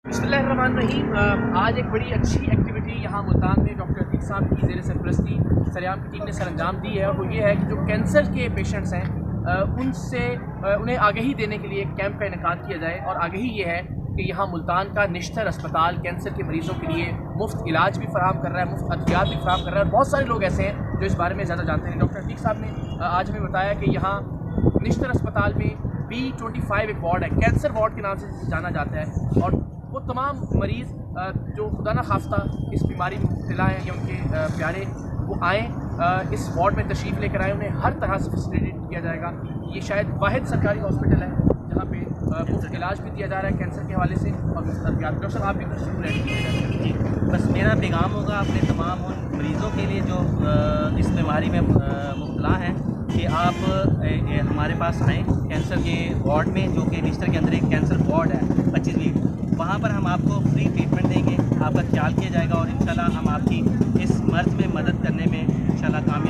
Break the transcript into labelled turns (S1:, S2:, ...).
S1: बिस्मिल्लाहिर्रहमानिर्रहीम। आज एक बड़ी अच्छी एक्टिविटी यहाँ मुल्तान में डॉक्टर अतीक साहब की ज़ेर सरपरस्ती सरेआम की टीम ने सर अंजाम दी है, और वो ये है कि जो कैंसर के पेशेंट्स हैं उनसे उन्हें आगाही देने के लिए एक कैंप का इनेकाद किया जाए। और आगाही ये है कि यहाँ मुल्तान का निश्तर अस्पताल कैंसर के मरीज़ों के लिए मुफ्त इलाज भी फराहम कर रहा है, मुफ्त अद्वियात भी फराहम कर रहा है, और बहुत सारे लोग ऐसे हैं जो इस बारे में ज़्यादा जानते हैं। डॉक्टर अतीक साहब ने आज हमें बताया कि यहाँ निश्तर अस्पताल में B25 एक वार्ड है, कैंसर वार्ड के नाम से जिसे जाना जाता है, और वो तमाम मरीज़ जो खुदा न खास्ता इस बीमारी में मुब्तला हैं या उनके प्यारे, वो आएँ इस वार्ड में तशरीफ़ लेकर आएँ, उन्हें हर तरह से फैसिलिटेट किया जाएगा। ये शायद वाहिद सरकारी हॉस्पिटल है जहाँ पे मुफ्त इलाज भी दिया जा रहा है कैंसर के हवाले से, और मुफ्त अद्वियात। डॉक्टर साहब आप भी कुछ
S2: जी, बस मेरा पैगाम होगा अपने तमाम उन मरीज़ों के लिए जो इस बीमारी में मुब्तला हैं कि आप हमारे पास आएँ कैंसर के वार्ड में, जो कि निश्तर के अंदर एक कैंसर वार्ड है 25वीं, वहाँ पर हम आपको फ्री ट्रीटमेंट देंगे, आपका ख्याल किया जाएगा, और इंशाल्लाह हम आपकी इस मर्ज़ में मदद करने में इंशाल्लाह कामयाब